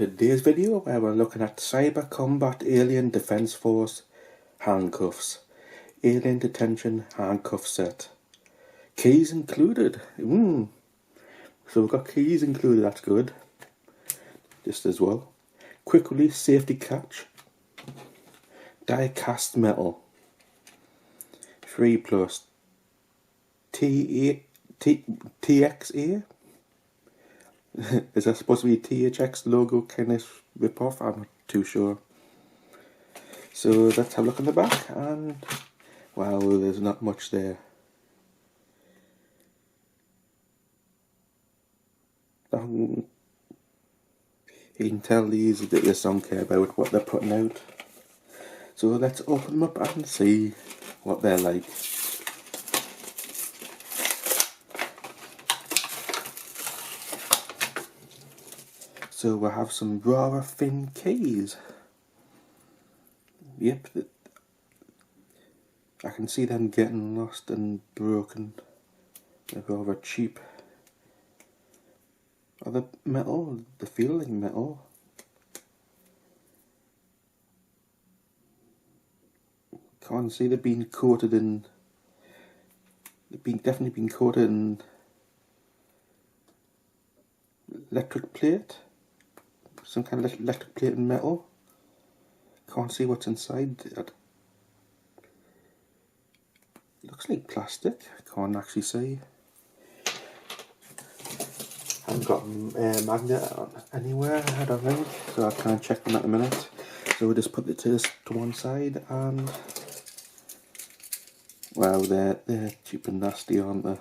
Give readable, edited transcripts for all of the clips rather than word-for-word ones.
to today's video where we're looking at Cyber Combat Alien Defense Force handcuffs. Alien Detention Handcuff set. Keys included. So we've got keys included, that's good. Just as well. Quick release safety catch. Die cast metal. 3 plus. TXA? Is that supposed to be THX logo kind of rip-off? I'm not too sure. So let's have a look in the back, and wow, there's not much there. You can tell these don't care about what they're putting out. So let's open them up and see what they're like. So we have some rather thin keys. Yep, I can see them getting lost and broken. They're rather cheap. Are they metal? They feel like metal. Can't see they've been coated in. Definitely been coated in electric plate. Some kind of electric plate and metal. Can't see what's inside. It looks like plastic. Can't actually see. Haven't got a magnet anywhere, I don't think, so I can't check them at the minute. So we'll just put this to one side, and wow, they're cheap and nasty, aren't they?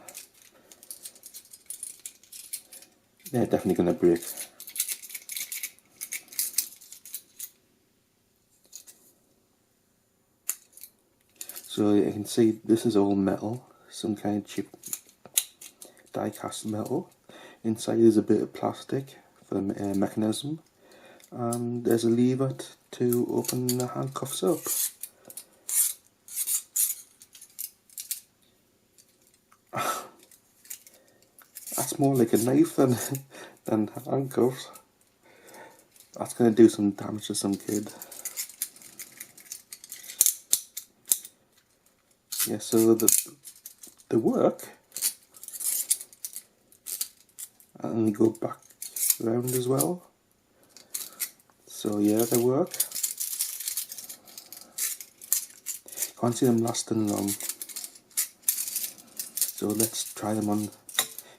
They're definitely going to break. So you can see this is all metal, some kind of cheap die cast metal. Inside is a bit of plastic for the mechanism, and there's a lever to open the handcuffs up. That's more like a knife than handcuffs. That's going to do some damage to some kid. Yeah, so they work, and go back around as well. So yeah, they work. Can't see them lasting long. So let's try them on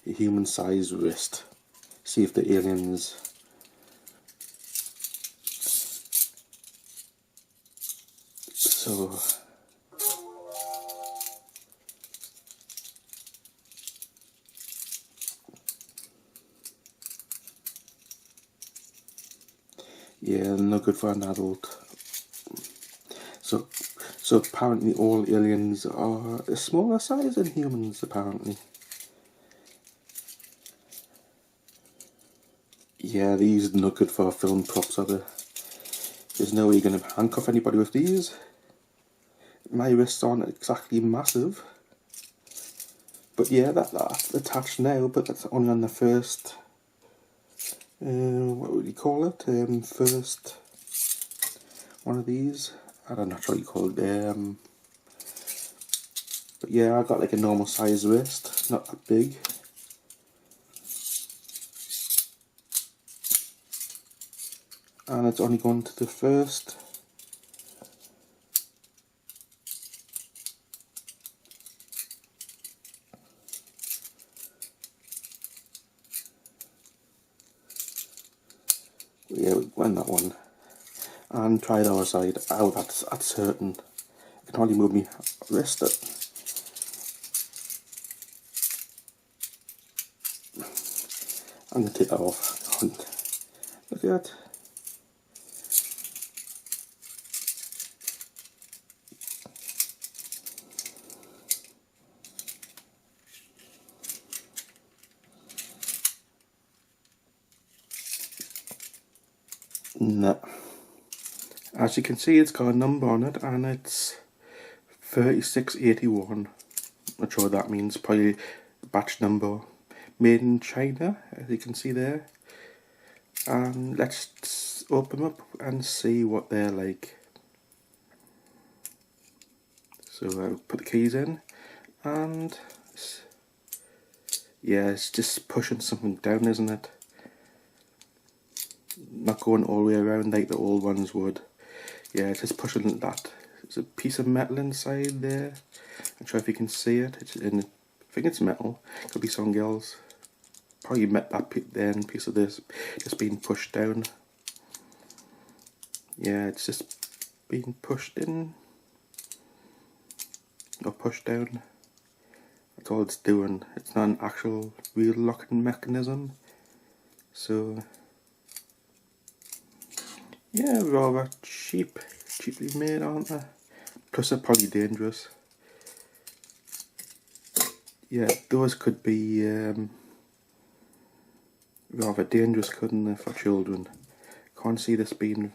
a human-sized wrist. See if the aliens. So. Yeah, no good for an adult. So apparently all aliens are a smaller size than humans, apparently. Yeah, these are no good for film props, are they? There's no way you're going to handcuff anybody with these. My wrists aren't exactly massive. But yeah, that's attached now, but that's only on the first... what would you call it? First one of these. I'm not sure what you call it. But yeah, I got like a normal size wrist, not that big. And it's only gone to the first. Yeah, we went that one. And try the other side. Oh, that's hurting. I can hardly move my wrist. I'm going to take that off. Look at that. No. As you can see, it's got a number on it, and it's 3681. Not sure what that means. Probably batch number. Made in China, as you can see there. And let's open them up and see what they're like. So I'll put the keys in, and yeah, it's just pushing something down, isn't it? Not going all the way around like the old ones would. Yeah, it's just pushing that. There's a piece of metal inside there. I'm sure if you can see it. It's in. I think it's metal. Could be something else. Probably met that piece of this just being pushed down. Yeah, it's just being pushed in or pushed down. That's all it's doing. It's not an actual real locking mechanism. So yeah, rather cheaply made, aren't they? Plus they're probably dangerous. Yeah, those could be rather dangerous, couldn't they, for children? Can't see this being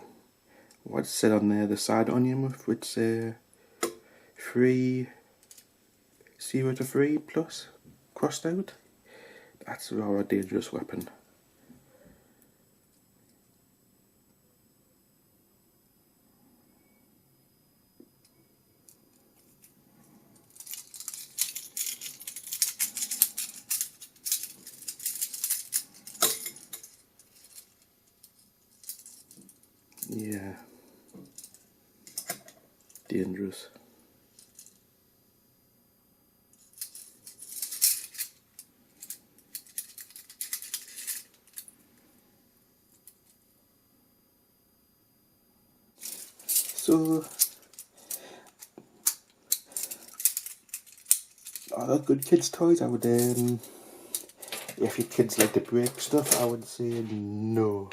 what's said on there. The side onion with which 3 0 to 3 plus crossed out. That's a rather dangerous weapon. Yeah, dangerous. So, are there good kids' toys? I would, if your kids like to break stuff, I would say no.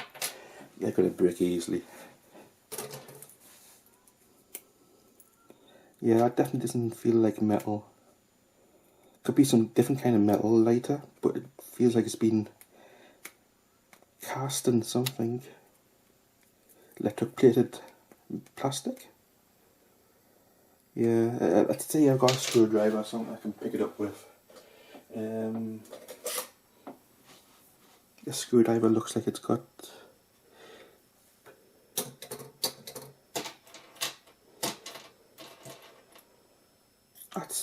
They're going to break easily. Yeah, that definitely doesn't feel like metal. Could be some different kind of metal later, but it feels like it's been cast in something. Electroplated plastic. Yeah, let's say I've got a screwdriver or something I can pick it up with. This screwdriver looks like it's got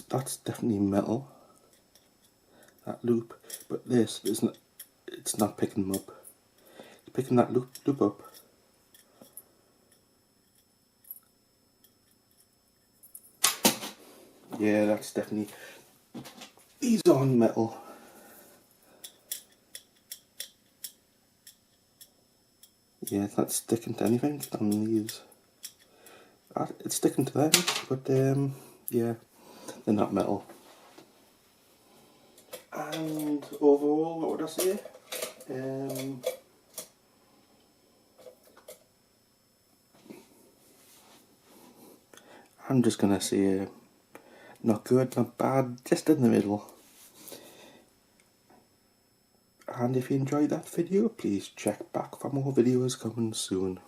that's definitely metal. That loop, but this isn't. It's not picking them up. It's picking that loop up. Yeah, that's definitely. These aren't metal. Yeah, it's not sticking to anything on these. It's sticking to them, but yeah, they're not metal. And overall, what would I say? I'm just gonna say not good, not bad, just in the middle. And if you enjoyed that video, please check back for more videos coming soon.